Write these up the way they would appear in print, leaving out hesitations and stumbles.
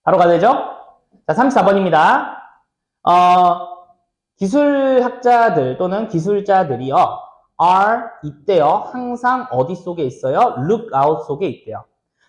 바로 가야 되죠? 자, 34번입니다. 기술학자들 또는 기술자들이요. are 있대요. 항상 어디 속에 있어요? look out 속에 있대요.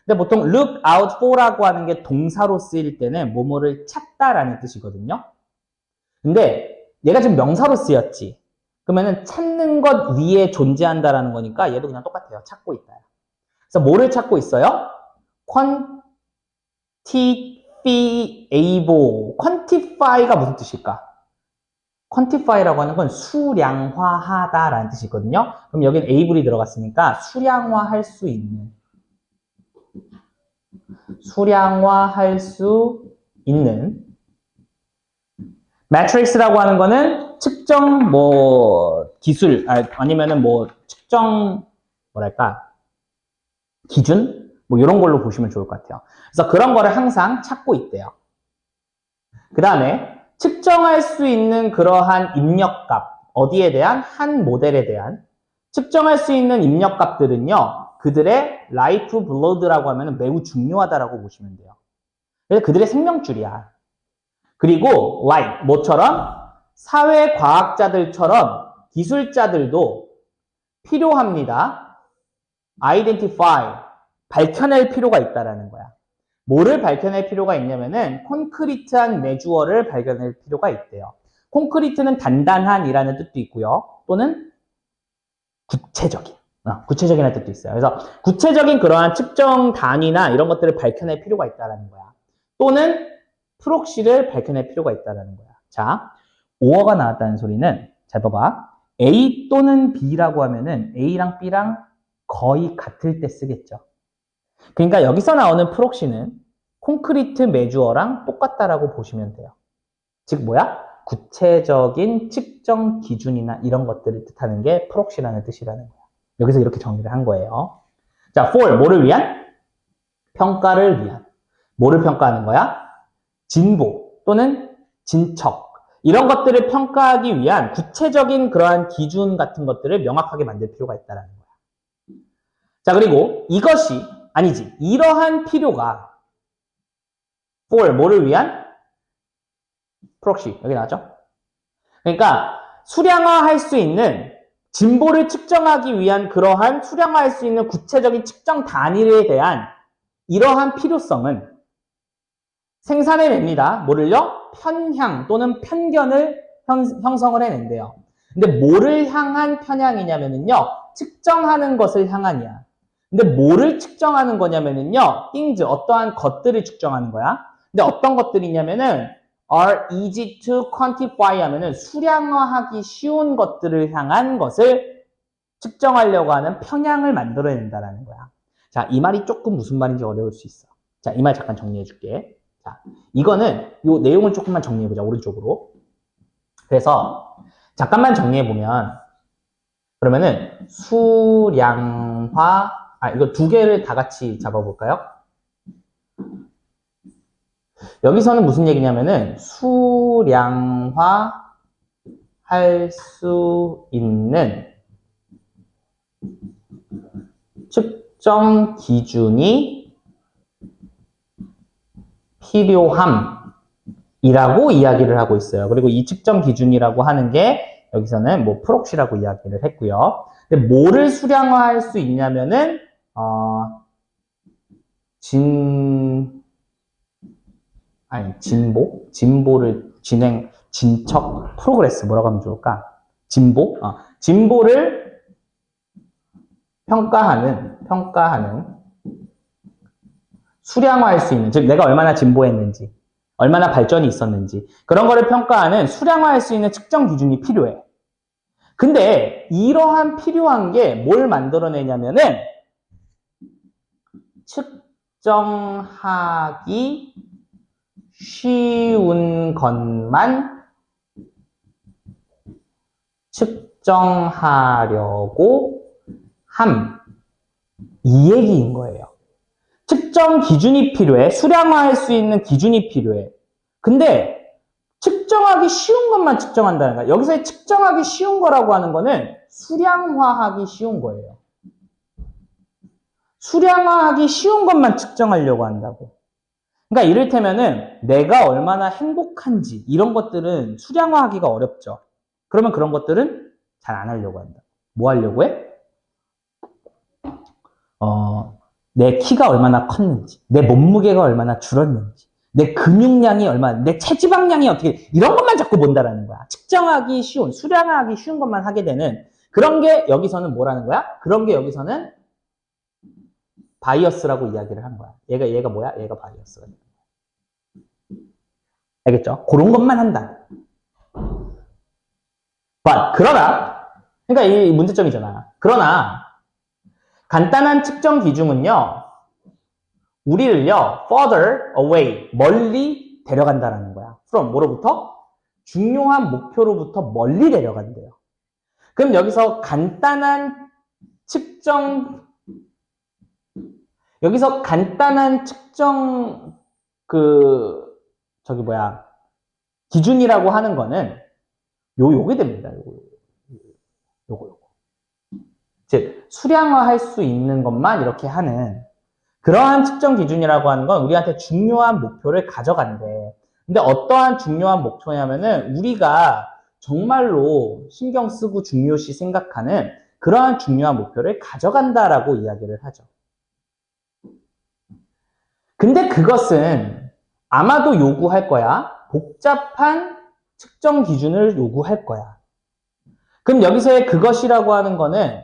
근데 보통 look out for라고 하는 게 동사로 쓰일 때는 뭐뭐를 찾다라는 뜻이거든요. 근데 얘가 지금 명사로 쓰였지. 그러면은 찾는 것 위에 존재한다라는 거니까 얘도 그냥 똑같아요. 찾고 있다. 그래서 뭐를 찾고 있어요? quantifiable. quantify가 무슨 뜻일까? quantify라고 하는 건 수량화하다라는 뜻이거든요. 그럼 여기는 able이 들어갔으니까 수량화할 수 있는 매트릭스라고 하는 거는 측정 기술 아니면은 측정 기준 이런 걸로 보시면 좋을 것 같아요. 그래서 그런 거를 항상 찾고 있대요. 그 다음에 측정할 수 있는 그러한 입력값, 어디에 대한? 한 모델에 대한 측정할 수 있는 입력값들은요, 그들의 라이프 블러드라고 하면 매우 중요하다라고 보시면 돼요. 그래서 그들의 생명줄이야. 그리고 뭐처럼? 사회과학자들처럼 기술자들도 필요합니다. identify, 밝혀낼 필요가 있다라는 거야. 뭐를 밝혀낼 필요가 있냐면은 콘크리트한 매주어를 발견할 필요가 있대요. 콘크리트는 단단한이라는 뜻도 있고요. 또는 구체적이라는 뜻도 있어요. 그래서 구체적인 그러한 측정 단위나 이런 것들을 밝혀낼 필요가 있다는 거야. 또는 프록시를 밝혀낼 필요가 있다는 거야. 자, 오어가 나왔다는 소리는 잘 봐봐. A 또는 B라고 하면은 A랑 B랑 거의 같을 때 쓰겠죠. 그러니까 여기서 나오는 프록시는 콘크리트 매주어랑 똑같다라고 보시면 돼요. 즉 구체적인 측정 기준이나 이런 것들을 뜻하는 게 프록시라는 뜻이라는 거야. 여기서 이렇게 정리를 한 거예요. 자, for 뭐를 위한? 평가를 위한. 뭐를 평가하는 거야? 진보 또는 진척 이런 것들을 평가하기 위한 구체적인 그러한 기준 같은 것들을 명확하게 만들 필요가 있다는 거야. 자, 그리고 이러한 필요가 for 뭐를 위한? 프록시 여기 나왔죠? 그러니까 수량화할 수 있는 진보를 측정하기 위한 그러한 수량화할 수 있는 구체적인 측정 단위에 대한 이러한 필요성은 생산해냅니다. 뭐를요? 편향 또는 편견을 형성을 해낸대요. 근데 뭐를 향한 편향이냐면요. 측정하는 것을 향한이야. 근데 뭐를 측정하는 거냐면요. things, 어떠한 것들을 측정하는 거야. 근데 어떤 것들이냐면은 are easy to quantify 하면은 수량화하기 쉬운 것들을 향한 것을 측정하려고 하는 편향을 만들어낸다는 거야. 자, 이 말이 조금 무슨 말인지 어려울 수 있어. 자, 이 말 잠깐 정리해 줄게. 자, 이거는 이 내용을 조금만 정리해 보자. 오른쪽으로. 그래서 잠깐만 정리해 보면 그러면은 수량화 이거 두 개를 다 같이 잡아볼까요? 여기서는 무슨 얘기냐면은 수량화 할 수 있는 측정 기준이 필요함이라고 이야기를 하고 있어요. 그리고 이 측정 기준이라고 하는 게 여기서는 프록시라고 이야기를 했고요. 근데 뭐를 수량화할 수 있냐면은 진보를 진척, 프로그레스 뭐라고 하면 좋을까? 진보를 평가하는 수량화할 수 있는, 즉 내가 얼마나 진보했는지, 얼마나 발전이 있었는지 그런 거를 평가하는 수량화할 수 있는 측정 기준이 필요해. 근데 이러한 필요한 게 뭘 만들어내냐면은 측정하기 쉬운 것만 측정하려고 이 얘기인 거예요. 측정 기준이 필요해. 수량화할 수 있는 기준이 필요해. 근데 측정하기 쉬운 것만 측정한다는 거야. 여기서 측정하기 쉬운 거라고 하는 거는 수량화하기 쉬운 거예요. 수량화하기 쉬운 것만 측정하려고 한다고. 그러니까 이를테면은 내가 얼마나 행복한지 이런 것들은 수량화하기가 어렵죠. 그러면 그런 것들은 잘 안 하려고 한다. 뭐 하려고 해? 내 키가 얼마나 컸는지, 내 몸무게가 얼마나 줄었는지, 내 근육량이 얼마나, 내 체지방량이 어떻게, 이런 것만 자꾸 본다라는 거야. 측정하기 쉬운, 수량화하기 쉬운 것만 하게 되는 그런 게 여기서는 뭐라는 거야? 그런 게 여기서는 바이어스라고 이야기를 한 거야. 얘가 뭐야? 얘가 바이어스가. 알겠죠? 그런 것만 한다. 그러니까 이 문제점이잖아. 그러나 간단한 측정 기준은요, 우리를요, further away, 멀리 데려간다라는 거야. from 뭐로부터? 중요한 목표로부터 멀리 데려간대요. 그럼 여기서 간단한 측정 기준이라고 하는 거는 요게 됩니다. 요거. 즉, 수량화할 수 있는 것만 이렇게 하는 그러한 측정 기준이라고 하는 건 우리한테 중요한 목표를 가져간대. 근데 어떠한 중요한 목표냐면은 우리가 정말로 신경 쓰고 중요시 생각하는 그러한 중요한 목표를 가져간다라고 이야기를 하죠. 근데 그것은 아마도 요구할 거야. 복잡한 측정 기준을 요구할 거야. 그럼 여기서의 그것이라고 하는 거는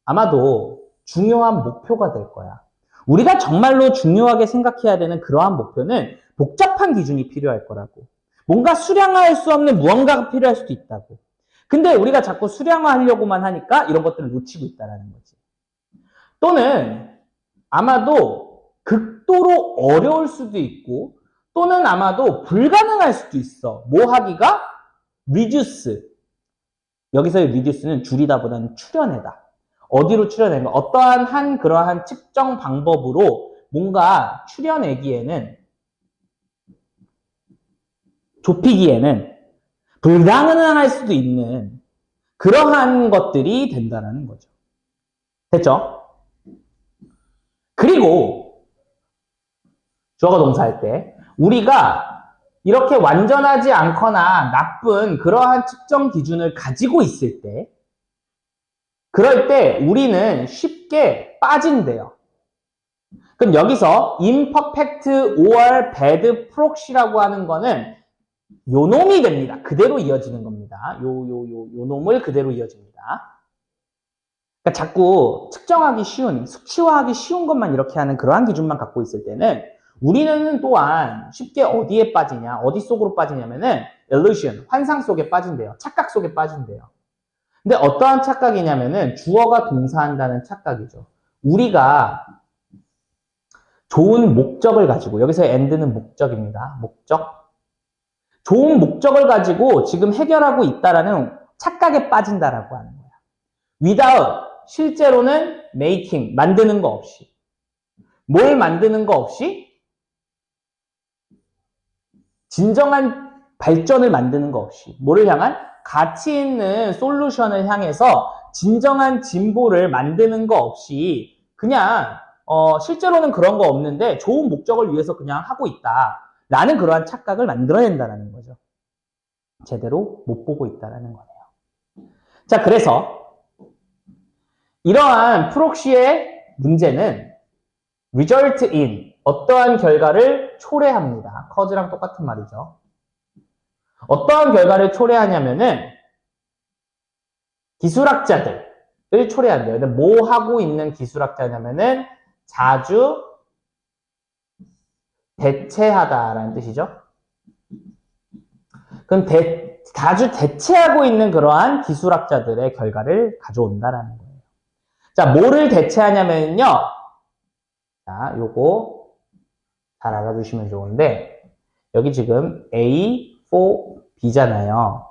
아마도 중요한 목표가 될 거야. 우리가 정말로 중요하게 생각해야 되는 그러한 목표는 복잡한 기준이 필요할 거라고. 뭔가 수량화할 수 없는 무언가가 필요할 수도 있다고. 근데 우리가 자꾸 수량화하려고만 하니까 이런 것들을 놓치고 있다는 거지. 또는 아마도 극도로 어려울 수도 있고 또는 아마도 불가능할 수도 있어. 뭐 하기가? reduce. 여기서의 reduce는 줄이다보다는 추려내다. 어디로 추려내는 거? 어떠한 그러한 측정 방법으로 뭔가 추려내기에는, 좁히기에는 불가능할 수도 있는 그러한 것들이 된다는 거죠. 됐죠? 그리고 주어가 동사할 때 우리가 이렇게 완전하지 않거나 나쁜 그러한 측정 기준을 가지고 있을 때, 그럴 때 우리는 쉽게 빠진대요. 그럼 여기서 imperfect or bad proxy라고 하는 거는 요 놈이 됩니다. 그대로 이어지는 겁니다. 요 놈을 그대로 이어집니다. 그러니까 자꾸 측정하기 쉬운, 수치화하기 쉬운 것만 이렇게 하는 그러한 기준만 갖고 있을 때는 우리는 또한 쉽게 어디에 빠지냐, 어디 속으로 빠지냐면은 illusion, 환상 속에 빠진대요. 착각 속에 빠진대요. 근데 어떠한 착각이냐면은 주어가 동사한다는 착각이죠. 우리가 좋은 목적을 가지고, 여기서 end는 목적입니다. 목적. 좋은 목적을 가지고 지금 해결하고 있다라는 착각에 빠진다라고 하는 거야. without, 실제로는 making, 만드는 거 없이. 뭘 만드는 거 없이? 진정한 발전을 만드는 거 없이. 뭐를 향한? 가치 있는 솔루션을 향해서 진정한 진보를 만드는 거 없이 그냥 실제로는 그런 거 없는데 좋은 목적을 위해서 그냥 하고 있다. 라는 그러한 착각을 만들어낸다는 거죠. 제대로 못 보고 있다는 거네요. 자, 그래서 이러한 프록시의 문제는 result in, 어떠한 결과를 초래합니다. cause랑 똑같은 말이죠. 어떠한 결과를 초래하냐면은 기술학자들을 초래한대요. 근데 뭐 하고 있는 기술학자냐면은 자주 대체하다라는 뜻이죠. 그럼 자주 대체하고 있는 그러한 기술학자들의 결과를 가져온다라는 거예요. 자, 뭐를 대체하냐면요. 자, 요거 잘 알아두시면 좋은데 여기 지금 A, 4, B잖아요.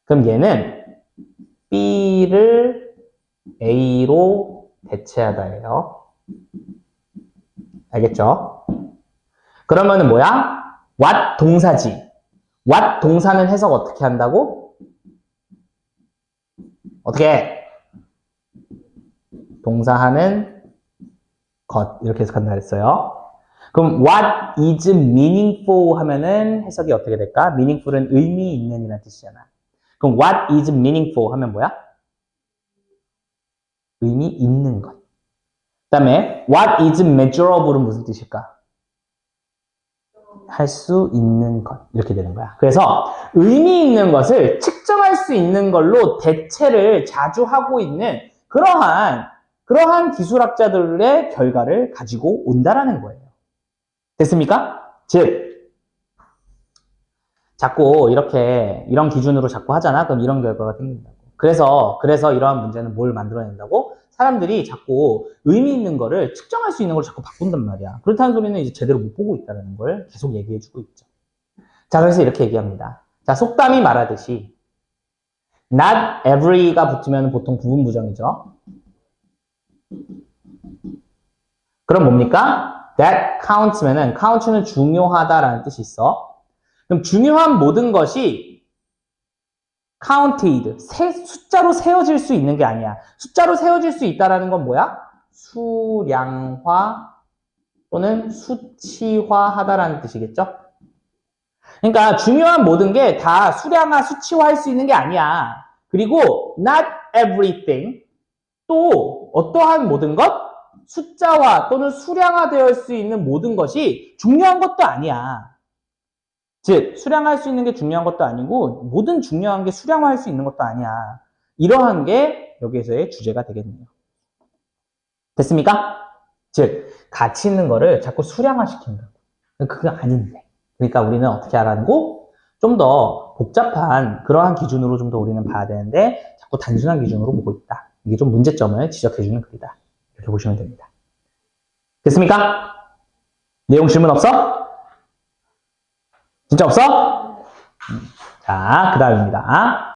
그럼 얘는 B를 A로 대체하다예요. 알겠죠? 그러면은 뭐야? what 동사지. what 동사는 해석 어떻게 한다고? 어떻게? 동사하는 것 이렇게 해석한다 그랬어요. 그럼 what is meaningful 하면은 해석이 어떻게 될까? meaningful은 의미 있는 이라는 뜻이잖아. 그럼 what is meaningful 하면 뭐야? 의미 있는 것. 그 다음에 what is measurable은 무슨 뜻일까? 할 수 있는 것. 이렇게 되는 거야. 그래서 의미 있는 것을 측정할 수 있는 걸로 대체를 자주 하고 있는 그러한 기술학자들의 결과를 가지고 온다라는 거예요. 됐습니까? 즉, 자꾸 이런 기준으로 자꾸 하잖아? 그럼 이런 결과가 생긴다고. 그래서 이러한 문제는 뭘 만들어낸다고? 사람들이 자꾸 의미 있는 거를 측정할 수 있는 걸 자꾸 바꾼단 말이야. 그렇다는 소리는 이제 제대로 못 보고 있다는 걸 계속 얘기해주고 있죠. 자, 그래서 이렇게 얘기합니다. 자, 속담이 말하듯이 not every가 붙으면 보통 부분부정이죠. 그럼 뭡니까? that counts면은 count는 중요하다라는 뜻이 있어. 그럼 중요한 모든 것이 counted, 숫자로 세워질 수 있는 게 아니야. 숫자로 세워질 수 있다는 건 뭐야? 수량화 또는 수치화하다라는 뜻이겠죠? 그러니까 중요한 모든 게 다 수량화, 수치화할 수 있는 게 아니야. 그리고 not everything, 또 어떠한 모든 것, 숫자화 또는 수량화되어 수 있는 모든 것이 중요한 것도 아니야. 즉, 수량할 수 있는 게 중요한 것도 아니고 모든 중요한 게 수량화할 수 있는 것도 아니야. 이러한 게 여기에서의 주제가 되겠네요. 됐습니까? 즉, 가치 있는 거를 자꾸 수량화시킨다. 그거 아닌데. 그러니까 우리는 어떻게 하라고? 좀 더 복잡한 그러한 기준으로 좀 더 우리는 봐야 되는데 자꾸 단순한 기준으로 보고 있다. 이게 좀 문제점을 지적해주는 글이다. 이렇게 보시면 됩니다. 됐습니까? 내용 질문 없어? 진짜 없어? 자, 그 다음입니다.